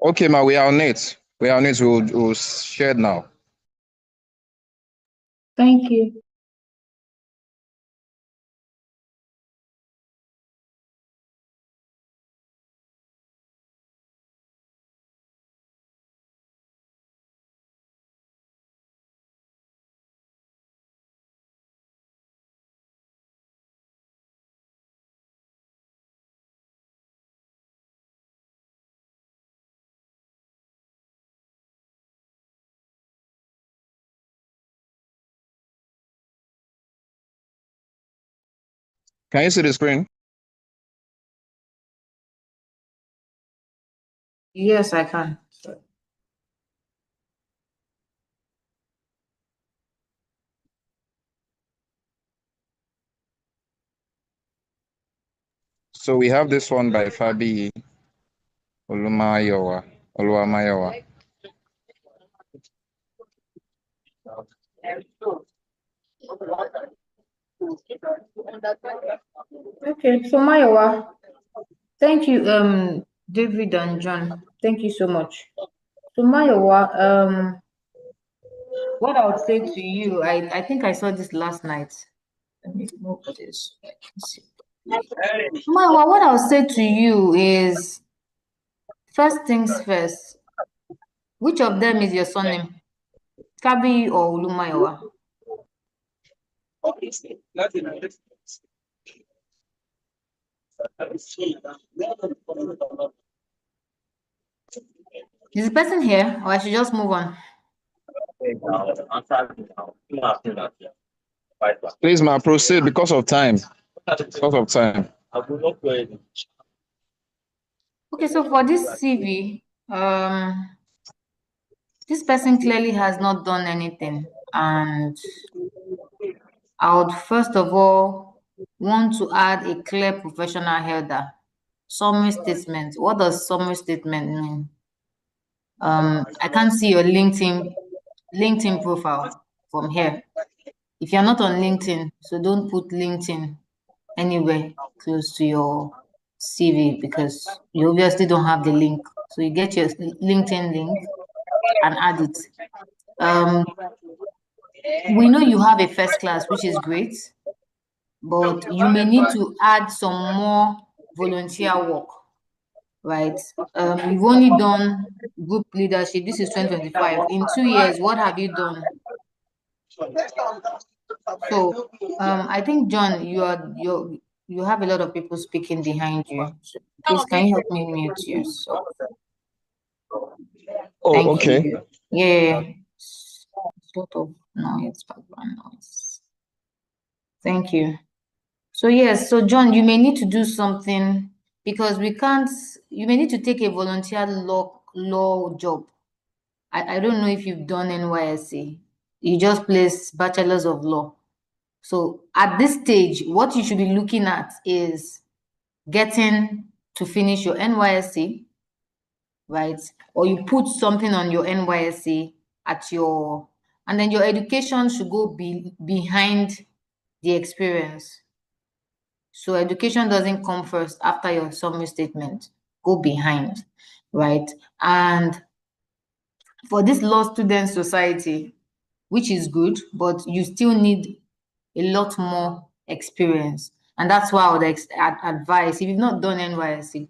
Okay, ma, we are on it. We are on it. We'll share it now. Thank you. Can you see the screen? Yes, I can. So we have this one by Fabi Olumayowa. Okay, so Mayowa, thank you, David and John. Thank you so much. So Mayowa, what I would say to you, I think I saw this last night. Let me move this. Mayowa, what I would say to you is, first things first, which of them is your surname? Kabi or Olumayowa? Is the person here, or I should just move on? Please, ma, proceed because of time. Because of time. Okay, so for this CV, this person clearly has not done anything, and I would first of all want to add a clear professional header. Summary statement. What does summary statement mean? I can't see your LinkedIn profile from here. If you're not on LinkedIn, so don't put LinkedIn anywhere close to your CV because you obviously don't have the link. So you get your LinkedIn link and add it. We know you have a first class, which is great, but you may need to add some more volunteer work, right? You've only done group leadership. This is 2025. In 2 years, what have you done? So I think John, you have a lot of people speaking behind you. So please, can you help me mute yourself? Oh, Thank okay. you. Yeah, sort of noise, background noise. Thank you. So yes, so John, you may need to do something because we can't. You may need to take a volunteer law job. I don't know if you've done NYSC. You just placed bachelors of law. So at this stage, what you should be looking at is getting to finish your NYSC, right? Or you put something on your NYSC at your, and then your education should go behind the experience. So education doesn't come first after your summary statement, go behind, right? And for this law student society, which is good, but you still need a lot more experience. And that's why I would advise, if you've not done NYSC,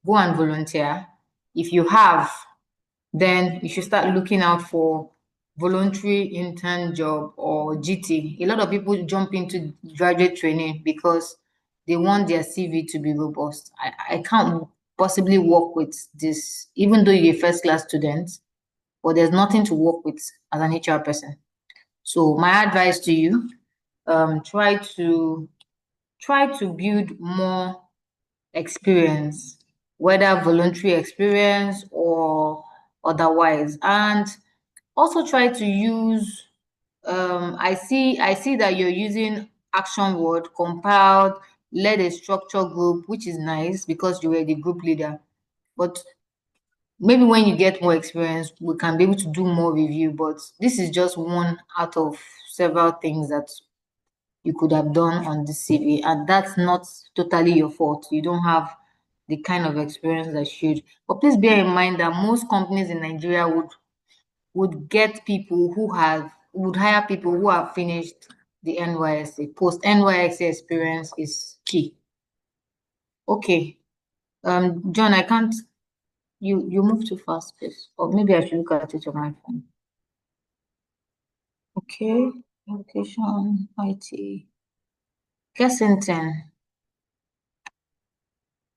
go and volunteer. If you have, then you should start looking out for voluntary intern job or GT. A lot of people jump into graduate training because they want their CV to be robust. I can't possibly work with this, even though you're a first class student, but there's nothing to work with as an HR person. So my advice to you, try to build more experience, whether voluntary experience or otherwise, and also try to use. I see that you're using action word, compiled, led a structure group, which is nice because you were the group leader. But maybe when you get more experience, we can be able to do more review. But this is just one out of several things that you could have done on the CV, and that's not totally your fault. You don't have the kind of experience they should. But please bear in mind that most companies in Nigeria would get people who would hire people who have finished the NYSC. Post NYSC experience is key. Okay. John, I can't. You move too fast, please. Or maybe I should look at it on my phone. Okay. Education, IT. Kensington.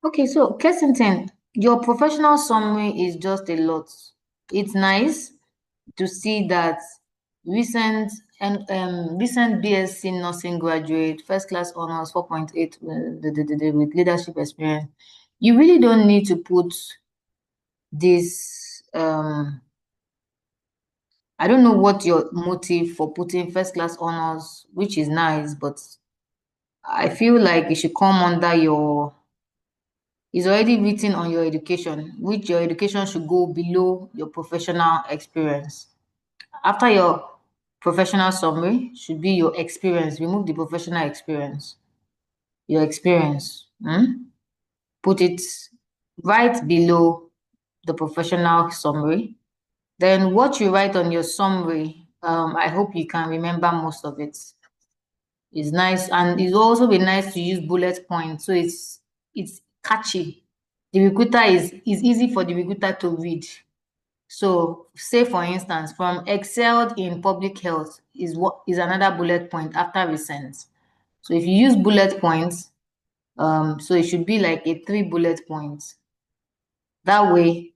Okay, so Kensington, your professional summary is just a lot. It's nice to see that recent recent BSc nursing graduate, first class honors, 4.8 with leadership experience. You really don't need to put this. I don't know what your motive for putting first class honors, which is nice, but I feel like it should come under your. It's already written on your education, which your education should go below your professional experience. After your professional summary should be your experience. Remove the professional experience. Your experience. Put it right below the professional summary. Then what you write on your summary, I hope you can remember most of it. It's nice, and it's also be nice to use bullet points, so it's catchy. The recruiter is easy for the recruiter to read. So say for instance, from excelled in public health is another bullet point after recent. So if you use bullet points, so it should be like a 3 bullet points. That way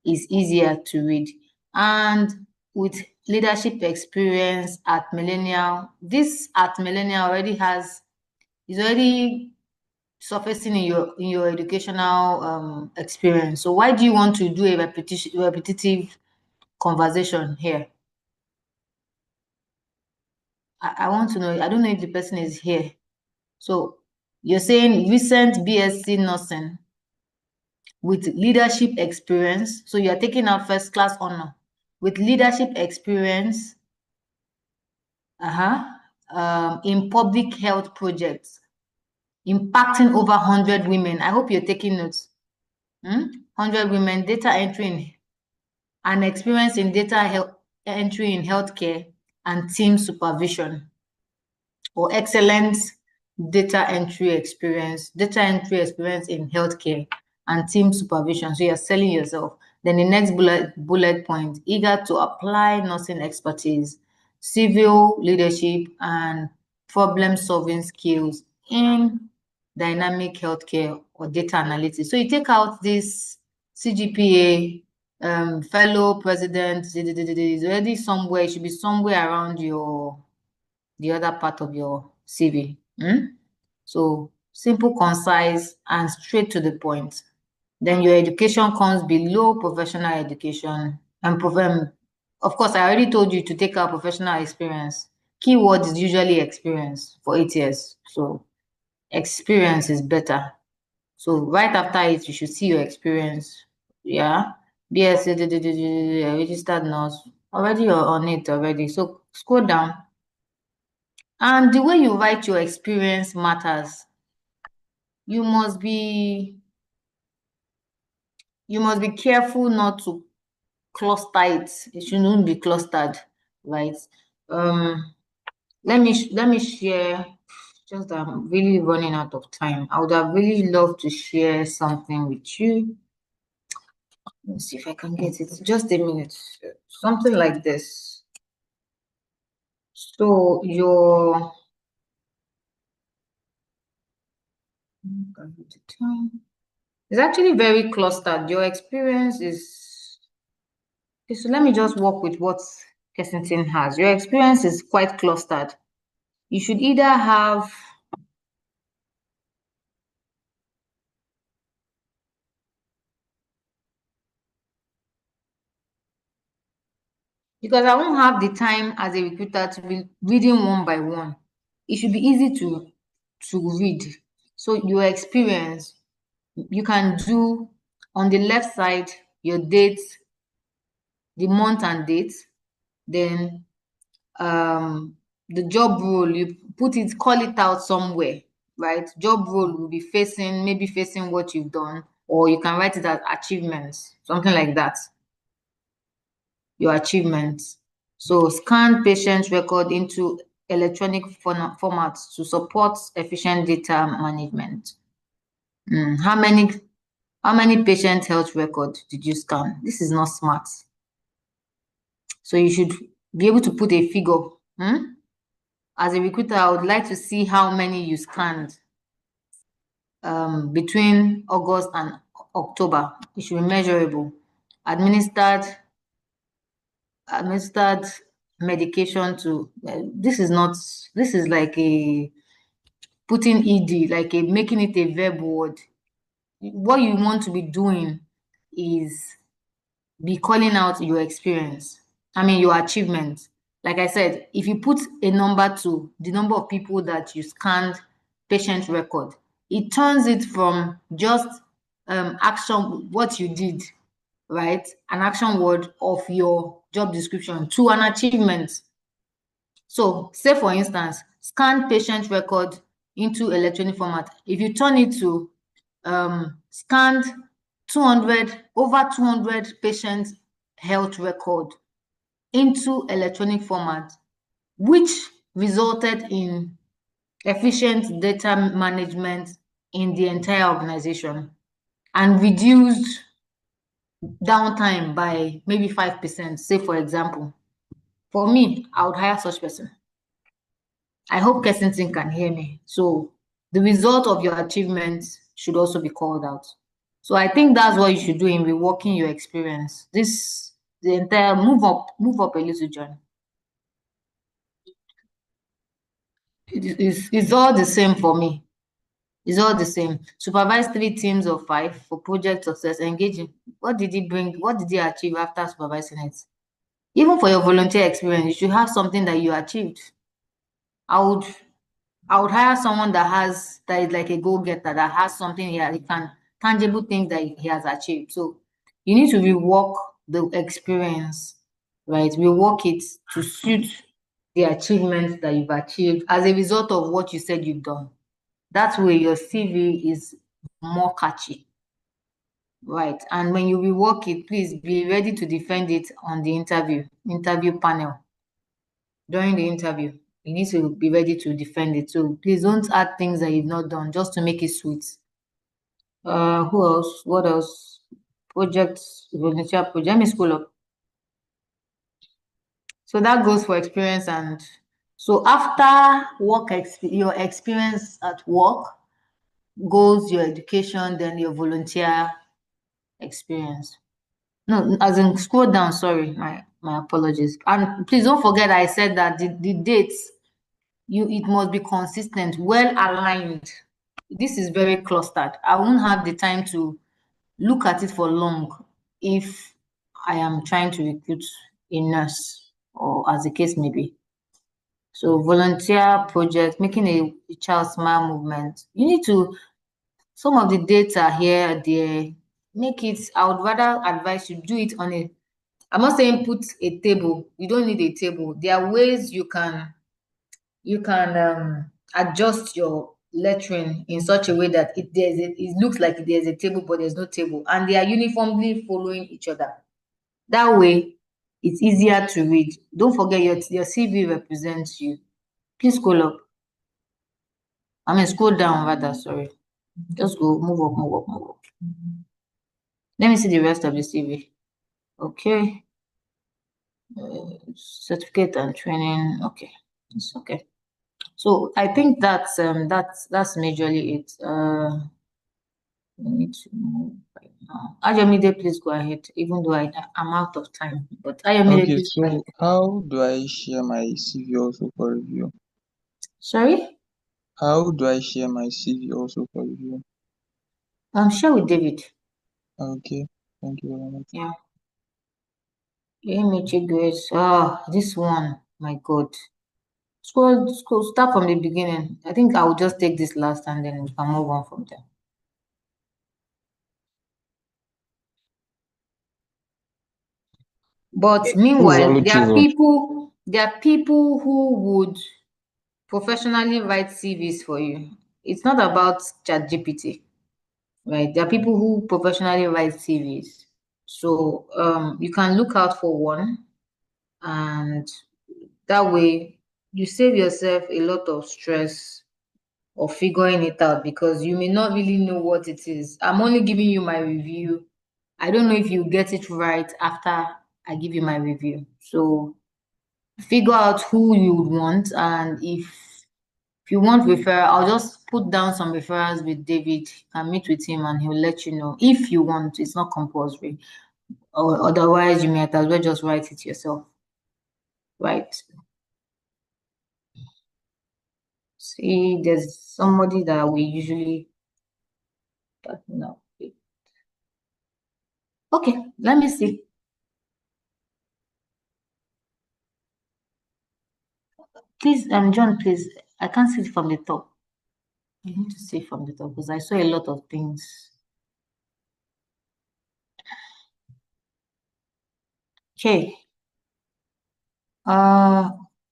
it's easier to read. And with leadership experience at Millennial, this at Millennial is already surfacing in your educational experience. So why do you want to do a repetitive conversation here? I want to know. I don't know if the person is here. So you're saying recent BSc nursing with leadership experience. So you're taking out first class honor with leadership experience. In public health projects, impacting over 100 women. I hope you're taking notes. 100 women, data entry and experience in data entry in healthcare and team supervision, or excellent data entry experience in healthcare and team supervision. So you're selling yourself. Then the next bullet point, eager to apply nursing expertise, civil leadership, and problem-solving skills in dynamic healthcare or data analytics. So you take out this CGPA, fellow president, is already somewhere. It should be somewhere around the other part of your CV. So simple, concise, and straight to the point. Then your education comes below professional education. And of course, I already told you to take out professional experience. Keyword is usually experience for 8 years. So experience is better. So right after it, you should see your experience. Yeah. BSc, registered nurse. Already you're on it already. So scroll down. And the way you write your experience matters. You must be careful not to cluster it. It shouldn't be clustered, right? Let me share. Just that I'm really running out of time. I would have really loved to share something with you. Let's see if I can get it. Just a minute. Something like this. So it's actually very clustered. Your experience is. Okay, so let me just work with what Kensington has. Your experience is quite clustered. You should either have because I won't have the time as a recruiter to be reading one by one. It should be easy to read. So your experience, you can do on the left side your dates, the month and date, then the job role, you call it out somewhere. right? Job role will be maybe facing what you've done, or you can write it as achievements, something like that. Your achievements. So scan patient record into electronic formats to support efficient data management. How many patient health record did you scan? This is not smart. So you should be able to put a figure. As a recruiter, I would like to see how many you scanned between August and October. It should be measurable. Administered medication to this is like a putting ed, like a making it a verb word. What you want to be doing is be calling out your experience, your achievements. Like I said, if you put a number to the number of people that you scanned patient record, it turns it from just action, what you did, right? An action word of your job description to an achievement. So say for instance, scan patient record into electronic format. If you turn it to scanned over 200 patient health record into electronic format, which resulted in efficient data management in the entire organization and reduced downtime by maybe 5%, say for example. For me, I would hire such person. I hope Kensington can hear me. So the result of your achievements should also be called out. So I think that's what you should do in reworking your experience. The entire move up a little, John. It's all the same for me. It's all the same. Supervise 3 teams of 5 for project success. Engaging. What did he bring? What did he achieve after supervising it? Even for your volunteer experience, you should have something that you achieved. I would hire someone that is like a go-getter, that has something he can tangible things that he has achieved. So you need to rework the experience, right? Rework it to suit the achievements that you've achieved as a result of what you said you've done. That way your CV is more catchy, right? And when you rework it, please be ready to defend it on the interview panel. During the interview, you need to be ready to defend it. So please don't add things that you've not done just to make it sweet. Who else? What else? Projects, volunteer project. Let me scroll up. So that goes for experience. And so after work, your experience at work goes your education, then your volunteer experience. No, as in scroll down, sorry, my apologies. And please don't forget I said that the dates, it must be consistent, well aligned. This is very clustered. I won't have the time to look at it for long if I am trying to recruit a nurse, or as the case may be. So volunteer project, making a child smile movement. You need to, some of the data here, there, make it, I would rather advise you do it on I'm not saying put a table. You don't need a table. There are ways you can adjust your lettering in such a way that it looks like there's a table, but there's no table, and they are uniformly following each other. That way, it's easier to read. Don't forget your CV represents you. Please scroll up. Scroll down rather, sorry. Just go, move up. Let me see the rest of the CV. Okay. Certificate and training. Okay. It's okay. So I think that's majorly it. We need to move right now. Ayomide, please go ahead, even though I'm out of time. But Ayomide, Okay, please go ahead. so how do I share my CV also for review? Sorry? How do I share my CV also for review? Share with David. Okay, thank you very much. Yeah. Grace. This one, my God. Scroll, start from the beginning. I think I will just take this last and then we can move on from there. But meanwhile, there are people who would professionally write CVs for you. it's not about ChatGPT, right? There are people who professionally write CVs. So you can look out for one, and that way you save yourself a lot of stress of figuring it out, because you may not really know what it is. I'm only giving you my review. I don't know if you get it right after I give you my review. So figure out who you would want, and if you want referral, I'll just put down some referrals with David. You can meet with him and he'll let you know if you want. It's not compulsory. Or otherwise, you might as well just write it yourself. Right. See, there's somebody that we usually no. Okay, let me see. Please, John, please. I can't see it from the top. I need to see it from the top because I saw a lot of things. Okay.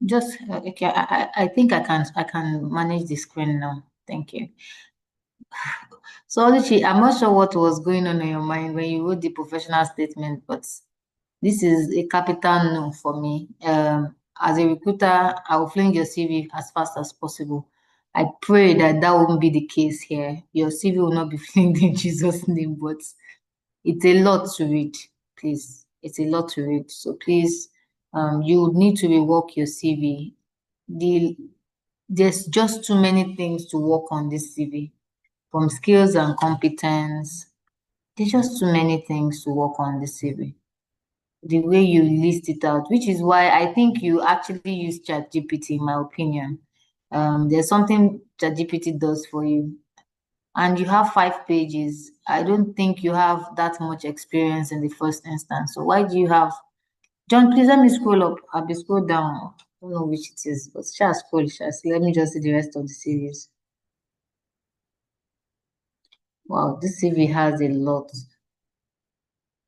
Just okay. I think I can manage the screen now. Thank you. So Oluchi, I'm not sure what was going on in your mind when you wrote the professional statement, but this is a capital no for me. As a recruiter, I will fling your CV as fast as possible. I pray that that won't be the case here. Your CV will not be flinged in Jesus' name, but it's a lot to read, please. It's a lot to read. So please, you would need to rework your CV. There's just too many things to work on this CV, from skills and competence. There's just too many things to work on the CV. The way you list it out, which is why I think you actually use ChatGPT, in my opinion. There's something ChatGPT does for you. And you have 5 pages. I don't think you have that much experience in the first instance. So why do you have John, please let me scroll up. I'll be scroll down. I don't know which it is, but shall scroll, shall see. Let me just see the rest of the series. Wow, this CV has a lot.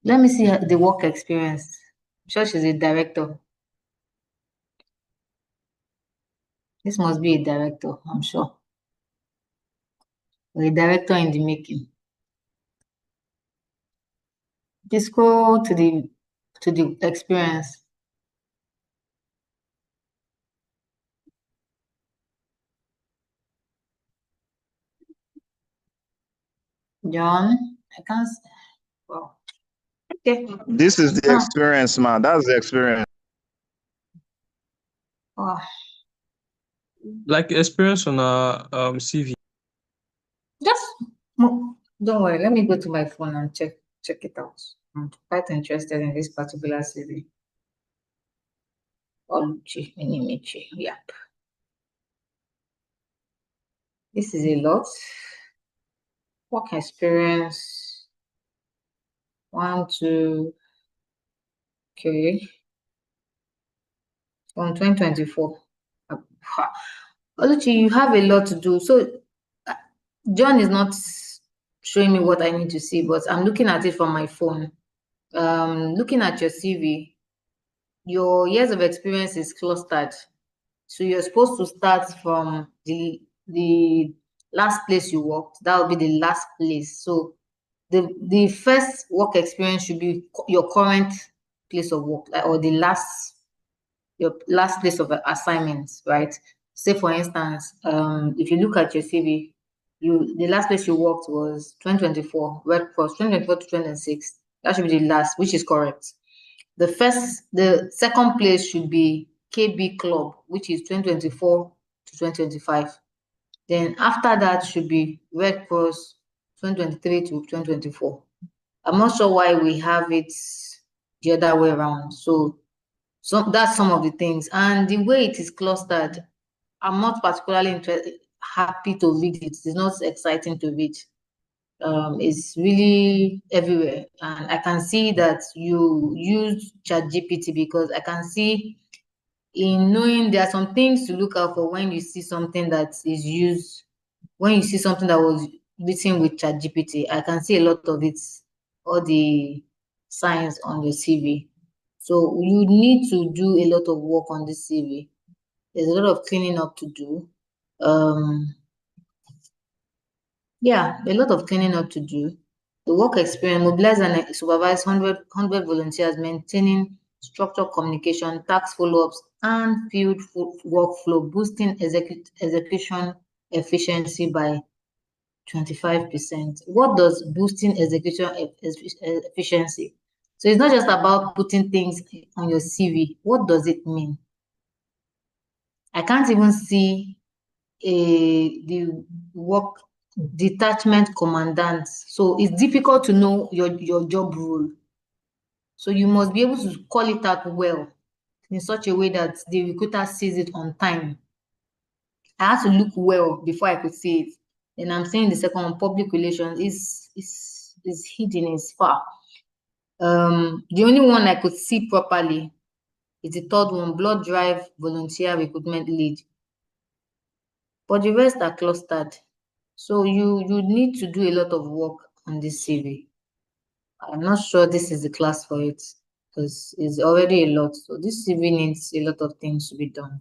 Let me see the work experience. I'm sure she's a director. This must be a director, I'm sure. Or a director in the making. Just scroll to the experience. John, I can't. Wow. Okay. This is the experience, man. That's the experience. Wow. Like experience on a CV. Just don't worry. Let me go to my phone and check it out. I'm quite interested in this particular CV. Oluchi Minimichi. Yep. This is a lot. Work experience. 1, 2. Okay. From 2024. Oluchi, you have a lot to do. So John is not showing me what I need to see, but I'm looking at it from my phone. Looking at your CV, your years of experience is clustered. So you're supposed to start from the last place you worked. That will be the last place. So the first work experience should be your current place of work, or your last place of assignments, right? Say for instance, if you look at your CV, the last place you worked was 2024, Red Cross, 2024 to 2026. That should be the last, which is correct. The second place should be KB Club, which is 2024 to 2025. Then after that should be Red Cross 2023 to 2024. I'm not sure why we have it the other way around. So that's some of the things. And the way it is clustered, I'm not particularly happy to read it. It's not exciting to read. It's really everywhere, and I can see that you use ChatGPT, because I can see in knowing there are some things to look out for when you see something that is used, when you see something that was written with ChatGPT. I can see a lot of it, all the signs on your CV. So you need to do a lot of work on this CV. There's a lot of cleaning up to do. Yeah, a lot of cleaning up to do. The work experience, mobilize and supervise 100 volunteers, maintaining structured communication, task follow-ups, and field workflow, boosting execution efficiency by 25%. What does boosting execution efficiency? So it's not just about putting things on your CV. What does it mean? I can't even see the work detachment commandant. So it's difficult to know your job role. So you must be able to call it out well in such a way that the recruiter sees it on time. I had to look well before I could see it. And I'm saying the second one, public relations is hidden, is far. The only one I could see properly is the third one, blood drive volunteer recruitment lead. But the rest are clustered. So you need to do a lot of work on this CV. I'm not sure this is the class for it because it's already a lot. So this CV needs a lot of things to be done.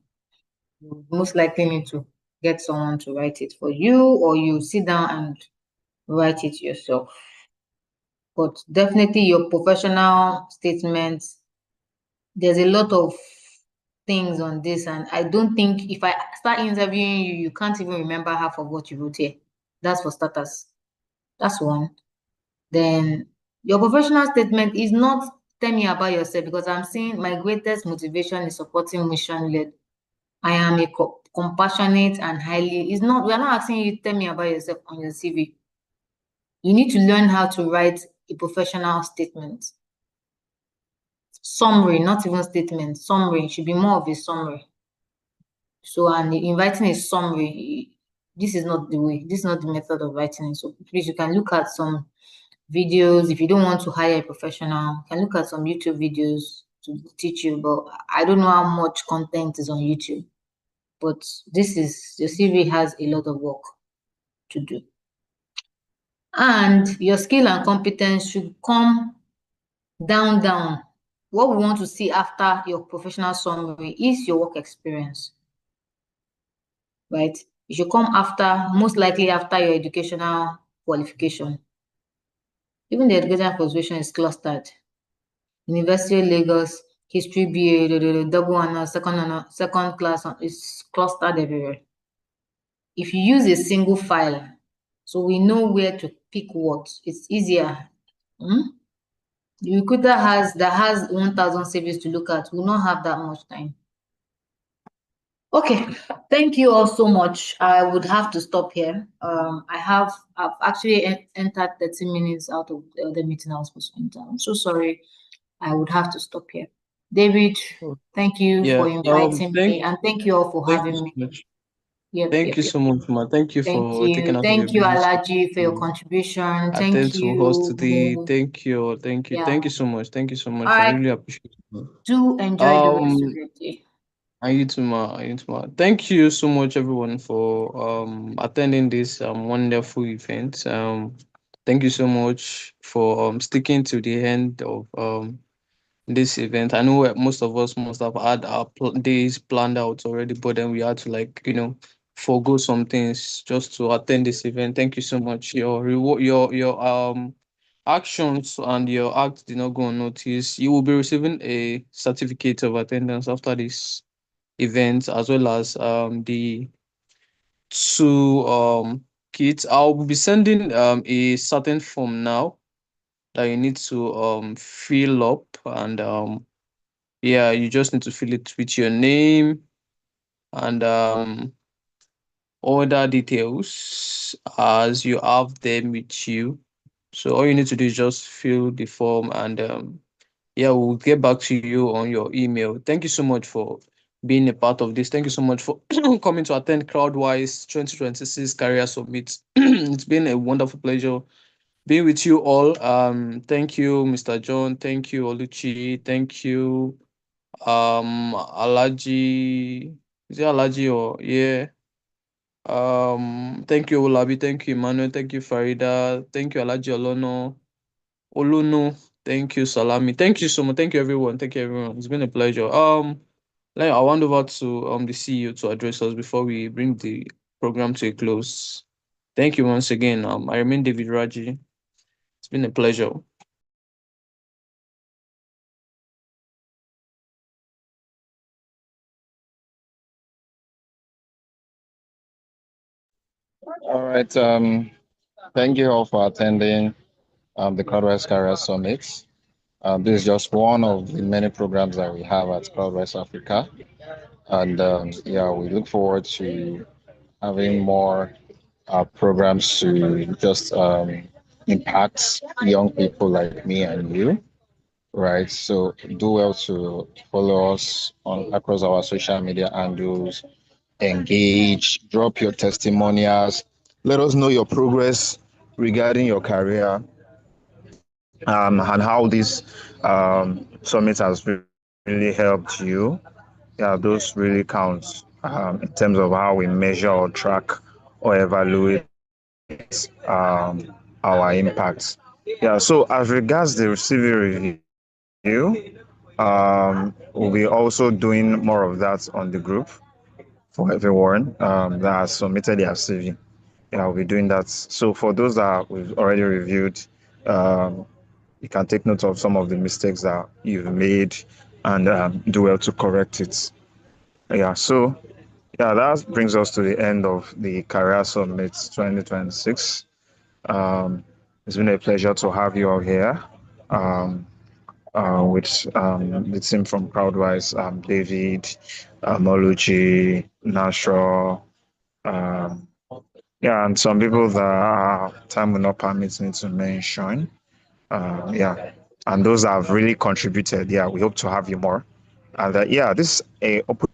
You most likely need to get someone to write it for you, or you sit down and write it yourself. But definitely your professional statements, there's a lot of things on this, and I don't think if I start interviewing you, you can't even remember half of what you wrote here. That's for starters. That's one. Then your professional statement is not tell me about yourself, because I'm saying my greatest motivation is supporting mission led. I am a compassionate and highly, it's not, we're not asking you tell me about yourself on your CV. You need to learn how to write a professional statement. Summary, not even statement, summary should be more of a summary. So, and in writing a summary, this is not the way, this is not the method of writing it. So please, you can look at some videos. If you don't want to hire a professional, you can look at some YouTube videos to teach you. But I don't know how much content is on YouTube. But this is, your CV has a lot of work to do. And your skill and competence should come down. What we want to see after your professional summary is your work experience, right? It should come after, most likely after your educational qualification. Even the educational qualification is clustered. University of Lagos, history BA, double honor, second class, is clustered everywhere. If you use a single file, so we know where to pick what, it's easier. The recruiter that has 1,000 CVs to look at will not have that much time. Okay, thank you all so much. I would have to stop here. I've actually entered 30 minutes out of the other meeting I was supposed to enter. I'm so sorry. I would have to stop here. David, thank you for inviting me, and thank you all for thank you having so me. much. Yep. Thank you so much, ma. Thank you for taking out your Thank you, busy Alaji, for your schedule contribution. to attend Thank to us today. you. Thank you so much. Thank you so All much. I right. really appreciate it. Do enjoy the rest of Um, your day. and you too, ma. And you too, ma. Thank you so much, everyone, for attending this wonderful event. Thank you so much for sticking to the end of this event. I know most of us must have had our days planned out already, but then we had to, like, forego some things just to attend this event. Thank you so much. Your reward, your actions and your acts did not go unnoticed. You will be receiving a certificate of attendance after this event, as well as the two kits. I'll be sending a certain form now that you need to fill up, and yeah, you just need to fill it with your name and other details as you have them with you. So all you need to do is just fill the form, and yeah, we'll get back to you on your email. Thank you so much for being a part of this. Thank you so much for coming to attend Krawdwise 2026 Career Summit. It's been a wonderful pleasure being with you all. Thank you, Mr. John. Thank you, Oluchi. Thank you, Alaji. Is it Alaji or yeah? Thank you, Olabi. Thank you, Emmanuel. Thank you, Farida. Thank you, Alaji Olono. Oluno. Thank you, Salami. Thank you so much. Thank you, everyone. Thank you, everyone. It's been a pleasure. I want over to the CEO to address us before we bring the program to a close. Thank you once again. I remain David Raji. It's been a pleasure. All right. Thank you all for attending the Krawdwise Career Summit. This is just one of the many programs that we have at Krawdwise Africa. And yeah, we look forward to having more programs to just impact young people like me and you, right? So do well to follow us on across our social media handles, engage, drop your testimonials, let us know your progress regarding your career, and how this summit has really helped you. Yeah, those really count in terms of how we measure or track or evaluate our impacts. Yeah, so as regards the CV review, we'll be also doing more of that on the group for everyone that has submitted their CV. Yeah, I'll be doing that. So for those that we've already reviewed, um, you can take note of some of the mistakes that you've made and do well to correct it. Yeah, so yeah, that brings us to the end of the Career Summit 2026. It's been a pleasure to have you all here with the team from Krawdwise, David, Molucci, Nashro, um, yeah, and some people that time will not permit me to mention. Yeah, and those that have really contributed. Yeah, we hope to have you more. And yeah, this is a open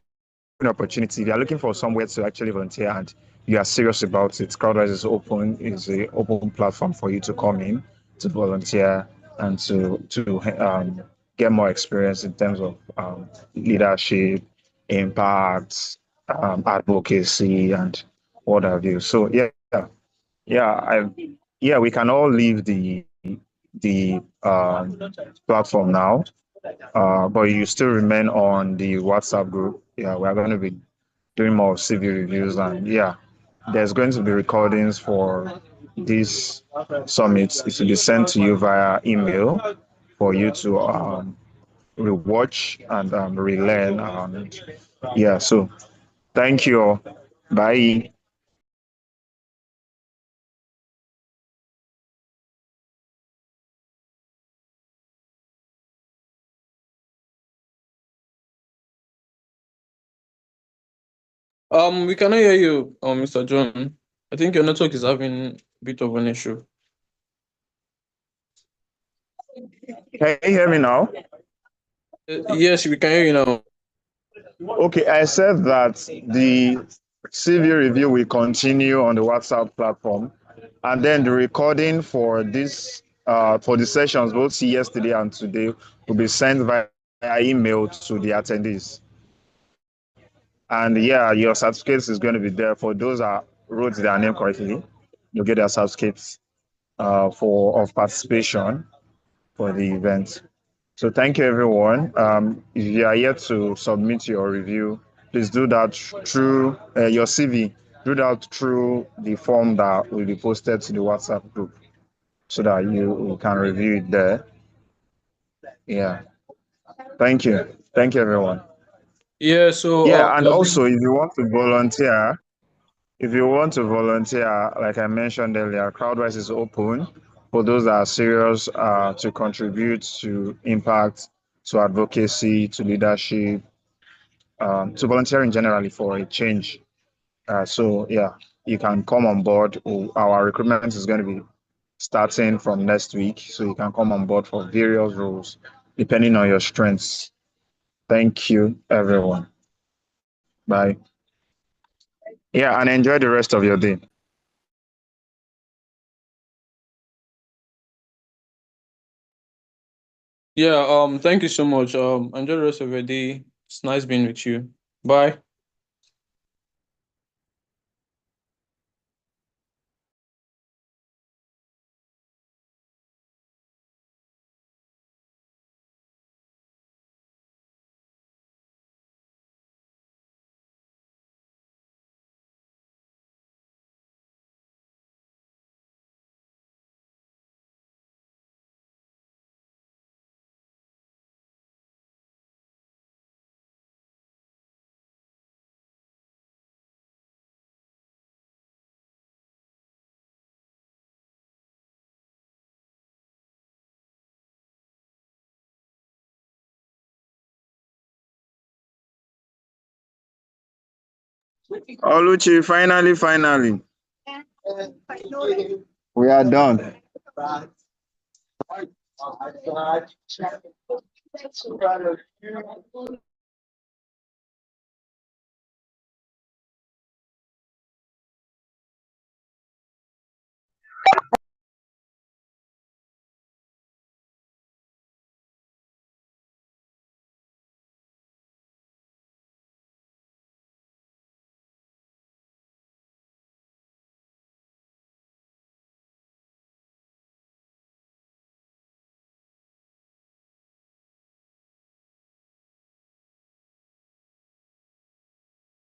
opportunity. If you are looking for somewhere to actually volunteer and you are serious about it, Crowdwise is a open platform for you to come in to volunteer and to get more experience in terms of leadership, impact, advocacy, and what have you. So yeah, yeah, we can all leave the platform now, but you still remain on the WhatsApp group. Yeah, we are going to be doing more CV reviews, and yeah, there's going to be recordings for these summits. It will be sent to you via email for you to rewatch and relearn. And yeah, so thank you all. Bye. We cannot hear you, Mr. John. I think your network is having a bit of an issue. Can you hear me now? Yes, we can hear you now. Okay, I said that the CV review will continue on the WhatsApp platform, and then the recording for this for the sessions both yesterday and today will be sent via email to the attendees. And yeah, your certificates is going to be there for those that wrote their name correctly. You'll get their certificates for of participation for the event. So thank you, everyone. If you are yet to submit your review, please do that through your CV. Do that through the form that will be posted to the WhatsApp group so that you can review it there. Yeah. Thank you. Thank you, everyone. Yeah, so Yeah, and also if you want to volunteer, like I mentioned earlier, Crowdwise is open for those that are serious to contribute to impact, to advocacy, to leadership, to volunteering generally for a change. So yeah, you can come on board. Our recruitment is going to be starting from next week, so you can come on board for various roles depending on your strengths. Thank you, everyone. Bye. Yeah, and enjoy the rest of your day. yeah, thank you so much. Enjoy the rest of your day. It's nice being with you. Bye. Oluchi, finally. We are done.